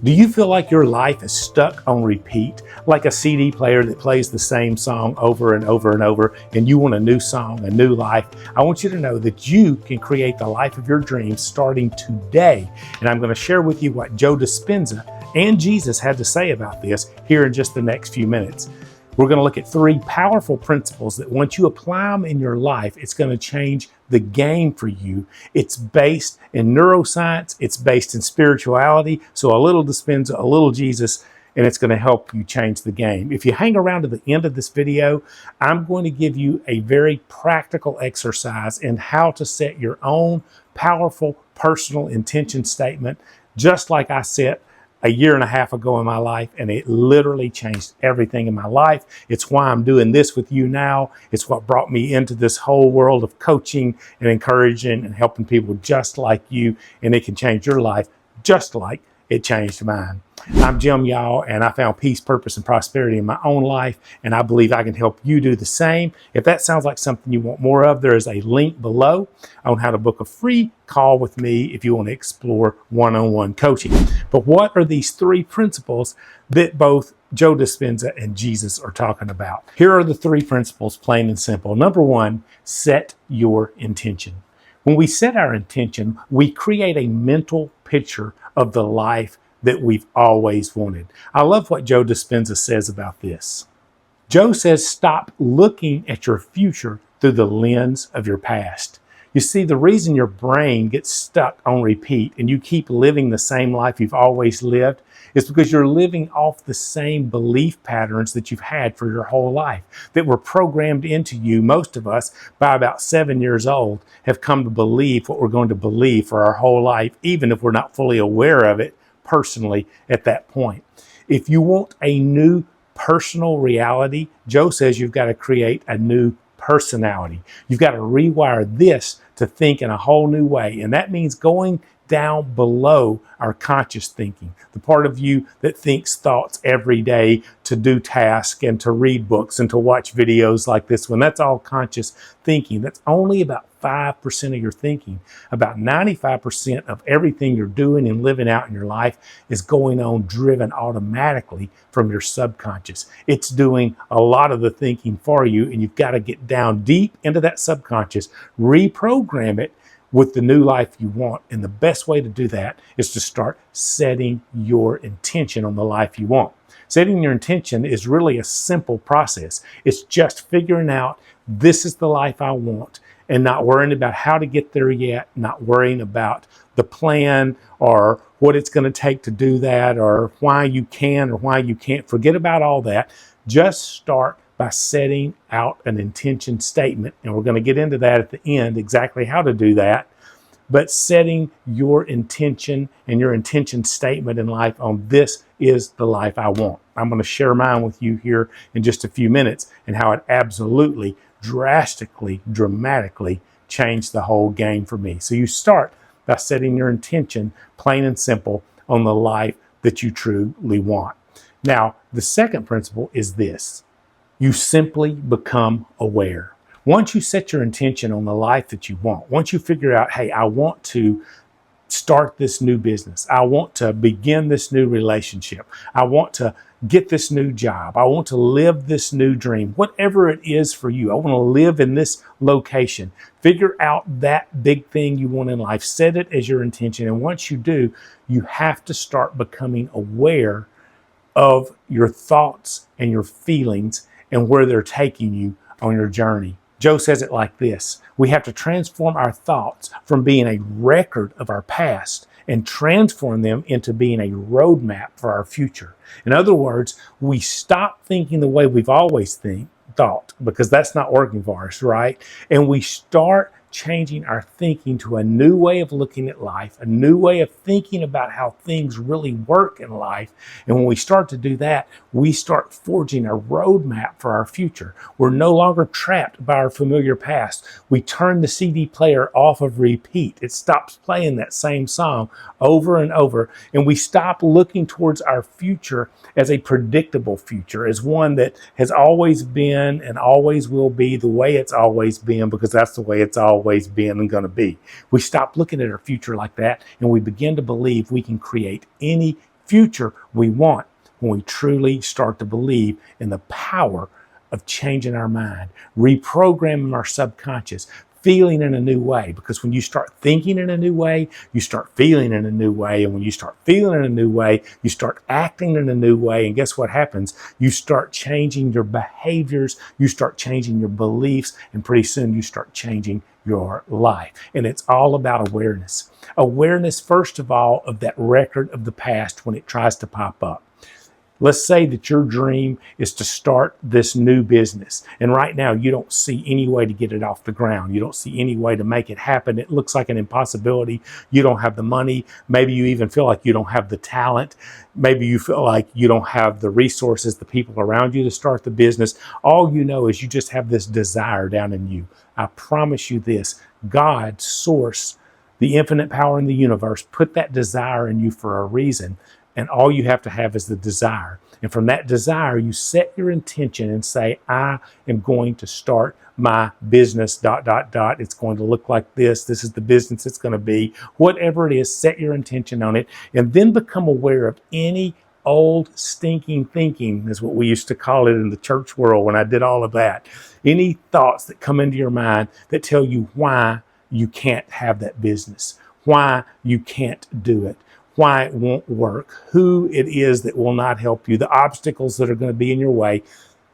Do you feel like your life is stuck on repeat, like a CD player that plays the same song over and over and over, and you want a new song, a new life? I want you to know that you can create the life of your dreams starting today. And I'm going to share with you what Joe Dispenza and Jesus had to say about this here in just the next few minutes. We're going to look at 3 powerful principles that once you apply them in your life, it's going to change the game for you. It's based in neuroscience. It's based in spirituality. So a little Dispenza, a little Jesus, and it's going to help you change the game. If you hang around to the end of this video, I'm going to give you a very practical exercise in how to set your own powerful personal intention statement, just like I set a year and a half ago in my life, and it literally changed everything in my life. It's why I'm doing this with you now. It's what brought me into this whole world of coaching and encouraging and helping people just like you, and it can change your life just like it changed mine. I'm Jim, y'all, and I found peace, purpose, and prosperity in my own life, and I believe I can help you do the same. If that sounds like something you want more of, there is a link below on how to book a free call with me if you want to explore one-on-one coaching. But what are these 3 principles that both Joe Dispenza and Jesus are talking about? Here are the 3 principles, plain and simple. Number 1, set your intention. When we set our intention, we create a mental picture of the life that we've always wanted. I love what Joe Dispenza says about this. Joe says, stop looking at your future through the lens of your past. You see, the reason your brain gets stuck on repeat and you keep living the same life you've always lived is because you're living off the same belief patterns that you've had for your whole life, that were programmed into you. Most of us, by about 7 years old, have come to believe what we're going to believe for our whole life, even if we're not fully aware of it personally at that point. If you want a new personal reality, Joe says you've got to create a new personality. You've got to rewire this to think in a whole new way. And that means going down below our conscious thinking, the part of you that thinks thoughts every day to do tasks and to read books and to watch videos like this one. That's all conscious thinking. That's only about 5% of your thinking. About 95% of everything you're doing and living out in your life is going on driven automatically from your subconscious. It's doing a lot of the thinking for you, and you've got to get down deep into that subconscious, reprogram it with the new life you want. And the best way to do that is to start setting your intention on the life you want. Setting your intention is really a simple process. It's just figuring out, this is the life I want, and not worrying about how to get there yet, not worrying about the plan or what it's going to take to do that, or why you can or why you can't. Forget about all that. Just start by setting out an intention statement. And we're going to get into that at the end, exactly how to do that. But setting your intention and your intention statement in life on, this is the life I want. I'm going to share mine with you here in just a few minutes, and how it absolutely, drastically, dramatically changed the whole game for me. So you start by setting your intention, plain and simple, on the life that you truly want. Now, the second principle is this. You simply become aware. Once you set your intention on the life that you want, once you figure out, hey, I want to start this new business, I want to begin this new relationship, I want to get this new job, I want to live this new dream, whatever it is for you, I want to live in this location. Figure out that big thing you want in life, set it as your intention, and once you do, you have to start becoming aware of your thoughts and your feelings and where they're taking you on your journey. Joe says it like this. We have to transform our thoughts from being a record of our past and transform them into being a roadmap for our future. In other words, we stop thinking the way we've always thought, because that's not working for us, right? And we start changing our thinking to a new way of looking at life, a new way of thinking about how things really work in life. And when we start to do that, we start forging a roadmap for our future. We're no longer trapped by our familiar past. We turn the CD player off of repeat. It stops playing that same song over and over. And we stop looking towards our future as a predictable future, as one that has always been and always will be the way it's always been, because that's the way it's always been and going to be. We stop looking at our future like that, and we begin to believe we can create any future we want when we truly start to believe in the power of changing our mind, reprogramming our subconscious, feeling in a new way. Because when you start thinking in a new way, you start feeling in a new way. And when you start feeling in a new way, you start acting in a new way. And guess what happens? You start changing your behaviors, you start changing your beliefs, and pretty soon you start changing your life. And it's all about awareness. Awareness, first of all, of that record of the past when it tries to pop up. Let's say that your dream is to start this new business. And right now you don't see any way to get it off the ground. You don't see any way to make it happen. It looks like an impossibility. You don't have the money. Maybe you even feel like you don't have the talent. Maybe you feel like you don't have the resources, the people around you to start the business. All you know is you just have this desire down in you. I promise you this, God, source, the infinite power in the universe, put that desire in you for a reason. And all you have to have is the desire. And from that desire, you set your intention and say, I am going to start my business, ... It's going to look like this. This is the business it's going to be. Whatever it is, set your intention on it. And then become aware of any old stinking thinking, is what we used to call it in the church world when I did all of that. Any thoughts that come into your mind that tell you why you can't have that business, why you can't do it, why it won't work, who it is that will not help you, the obstacles that are going to be in your way.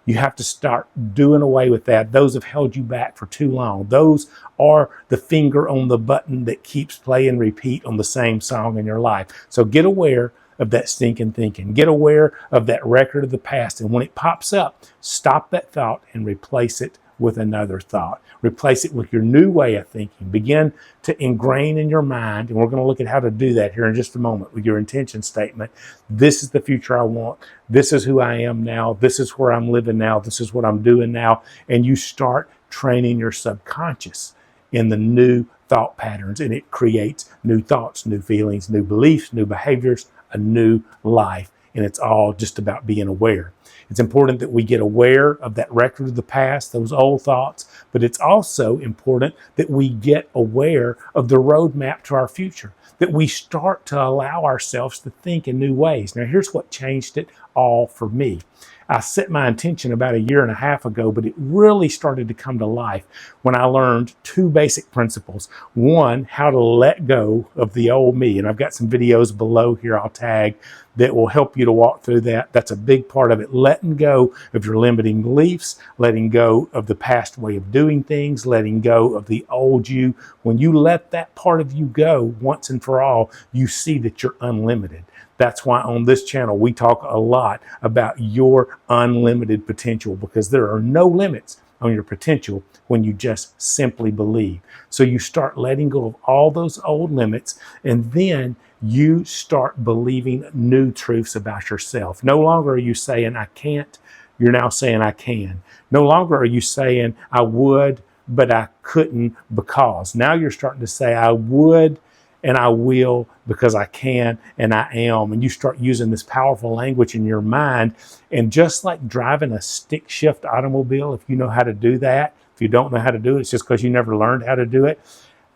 You have to start doing away with that. Those have held you back for too long. Those are the finger on the button that keeps play and repeat on the same song in your life. So get aware of that stinking thinking. Get aware of that record of the past. And when it pops up, stop that thought and replace it with another thought. Replace it with your new way of thinking. Begin to ingrain in your mind, and we're going to look at how to do that here in just a moment with your intention statement. This is the future I want. This is who I am now. This is where I'm living now. This is what I'm doing now. And you start training your subconscious in the new thought patterns, and it creates new thoughts, new feelings, new beliefs, new behaviors, a new life. And it's all just about being aware. It's important that we get aware of that record of the past, those old thoughts, but it's also important that we get aware of the roadmap to our future, that we start to allow ourselves to think in new ways. Now, here's what changed it all for me. I set my intention about 1.5 years ago, but it really started to come to life when I learned 2 basic principles. One, how to let go of the old me. And I've got some videos below here I'll tag that will help you to walk through that. That's a big part of it. Letting go of your limiting beliefs, letting go of the past way of doing things, letting go of the old you. When you let that part of you go once and for all, you see that you're unlimited. That's why on this channel, we talk a lot about your unlimited potential, because there are no limits on your potential when you just simply believe. So you start letting go of all those old limits, and then you start believing new truths about yourself. No longer are you saying, I can't. You're now saying, I can. No longer are you saying, I would, but I couldn't because. Now you're starting to say, I would, and I will because I can and I am. And you start using this powerful language in your mind. And just like driving a stick shift automobile, if you know how to do that, if you don't know how to do it, it's just because you never learned how to do it.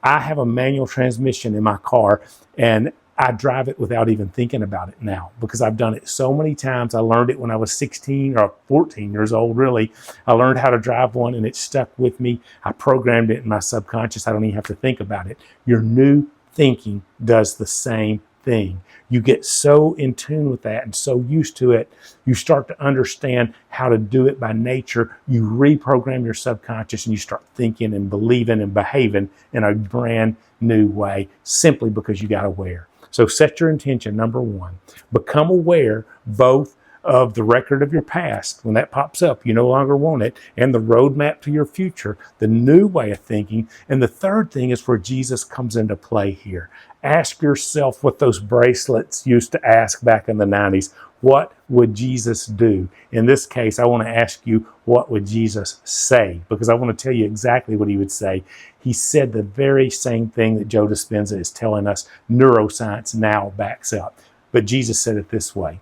I have a manual transmission in my car, and I drive it without even thinking about it now because I've done it so many times. I learned it when I was 16 or 14 years old, really. I learned how to drive one, and it stuck with me. I programmed it in my subconscious. I don't even have to think about it. Your new thinking does the same thing. You get so in tune with that and so used to it, you start to understand how to do it by nature. You reprogram your subconscious and you start thinking and believing and behaving in a brand new way simply because you got aware. So set your intention, number 1. Become aware both of the record of your past. When that pops up, you no longer want it, and the roadmap to your future, the new way of thinking. And the third thing is where Jesus comes into play here. Ask yourself what those bracelets used to ask back in the 90s. What would Jesus do? In this case, I want to ask you, what would Jesus say? Because I want to tell you exactly what he would say. He said the very same thing that Joe Dispenza is telling us neuroscience now backs up. But Jesus said it this way.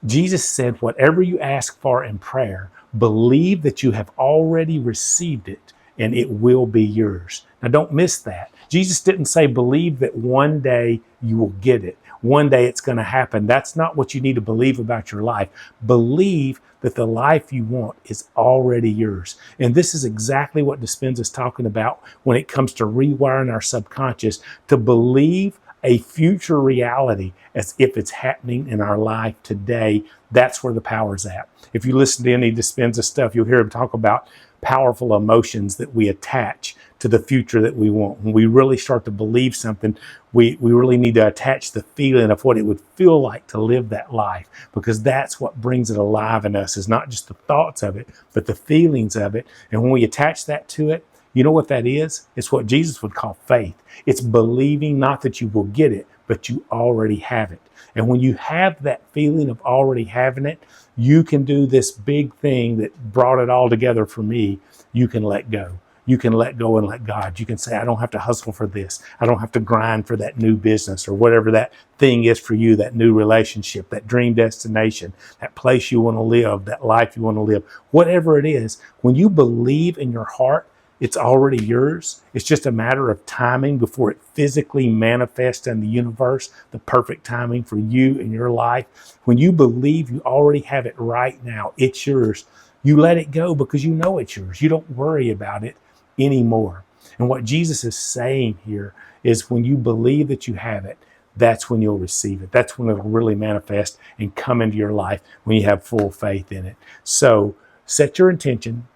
Jesus said, whatever you ask for in prayer, believe that you have already received it and it will be yours. Now don't miss that. Jesus didn't say believe that one day you will get it one day it's going to happen. That's not what you need to believe about your life. Believe that the life you want is already yours. And this is exactly what Dispenza is talking about when it comes to rewiring our subconscious to believe a future reality as if it's happening in our life today. That's where the power's at. If you listen to any Dispenza stuff, you'll hear him talk about powerful emotions that we attach to the future that we want. When we really start to believe something, we really need to attach the feeling of what it would feel like to live that life, because that's what brings it alive in us, is not just the thoughts of it, but the feelings of it. And when we attach that to it, you know what that is? It's what Jesus would call faith. It's believing not that you will get it, but you already have it. And when you have that feeling of already having it, you can do this big thing that brought it all together for me. You can let go. You can let go and let God. You can say, I don't have to hustle for this. I don't have to grind for that new business or whatever that thing is for you, that new relationship, that dream destination, that place you want to live, that life you want to live, whatever it is. When you believe in your heart, it's already yours. It's just a matter of timing before it physically manifests in the universe, the perfect timing for you in your life. When you believe you already have it right now, it's yours. You let it go because you know it's yours. You don't worry about it anymore. And what Jesus is saying here is when you believe that you have it, that's when you'll receive it. That's when it'll really manifest and come into your life, when you have full faith in it. So set your intention.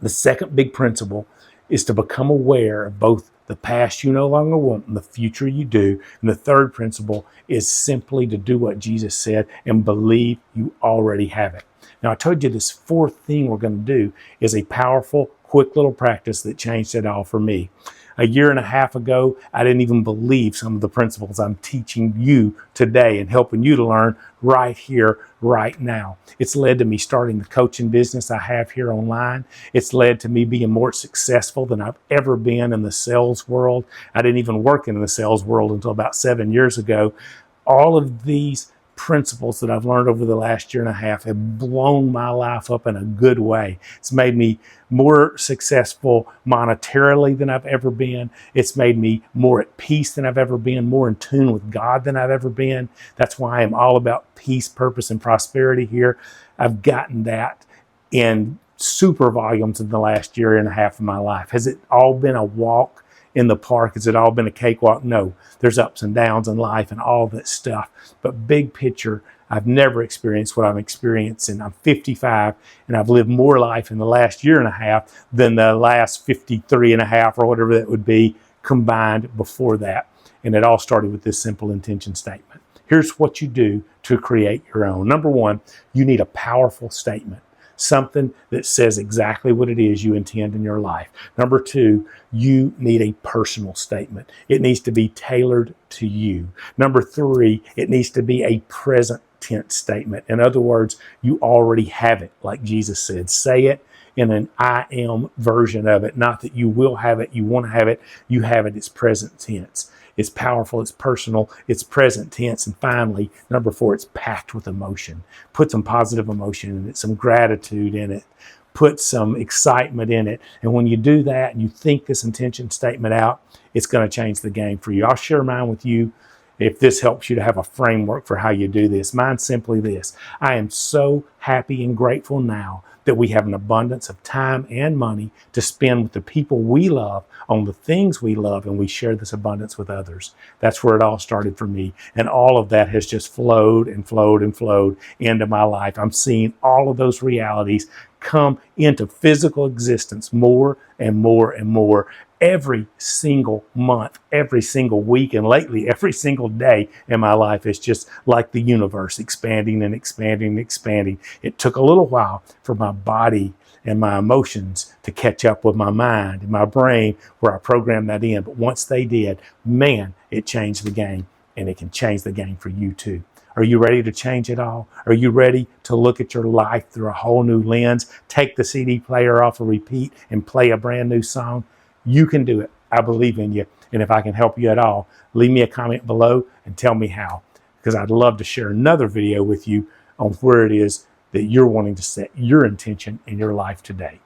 The second big principle is to become aware of both the past you no longer want and the future you do. And the third principle is simply to do what Jesus said and believe you already have it. Now, I told you this fourth thing we're going to do is a powerful, quick little practice that changed it all for me. A year and a half ago, I didn't even believe some of the principles I'm teaching you today and helping you to learn right here, right now. It's led to me starting the coaching business I have here online. It's led to me being more successful than I've ever been in the sales world. I didn't even work in the sales world until about 7 years ago. All of these principles that I've learned over the last year and a half have blown my life up in a good way. It's made me more successful monetarily than I've ever been. It's made me more at peace than I've ever been, more in tune with God than I've ever been. That's why I'm all about peace, purpose, and prosperity here. I've gotten that in super volumes in the last year and a half of my life. Has it all been a walk in the park? Has it all been a cakewalk? No. There's ups and downs in life and all that stuff. But big picture, I've never experienced what I'm experiencing. I'm 55 and I've lived more life in the last year and a half than the last 53 and a half or whatever that would be combined before that. And it all started with this simple intention statement. Here's what you do to create your own. Number one, you need a powerful statement. Something that says exactly what it is you intend in your life. Number two, you need a personal statement. It needs to be tailored to you. Number three, it needs to be a present tense statement. In other words, you already have it, like Jesus said. Say it in an I am version of it. Not that you will have it, you want to have it, you have it. It's present tense. It's powerful, it's personal, it's present tense. And finally, number four, it's packed with emotion. Put some positive emotion in it, some gratitude in it, put some excitement in it. And when you do that and you think this intention statement out, it's going to change the game for you. I'll share mine with you if this helps you to have a framework for how you do this. Mine's simply this. I am so happy and grateful now that we have an abundance of time and money to spend with the people we love on the things we love, and we share this abundance with others. That's where it all started for me. And all of that has just flowed and flowed and flowed into my life. I'm seeing all of those realities come into physical existence more and more and more every single month, every single week, and lately every single day in my life. Is just like the universe expanding and expanding and expanding. It took a little while for my body and my emotions to catch up with my mind and my brain where I programmed that in. But once they did, man, it changed the game, and it can change the game for you too. Are you ready to change it all? Are you ready to look at your life through a whole new lens? Take the CD player off of repeat and play a brand new song? You can do it. I believe in you. And if I can help you at all, leave me a comment below and tell me how, because I'd love to share another video with you on where it is that you're wanting to set your intention in your life today.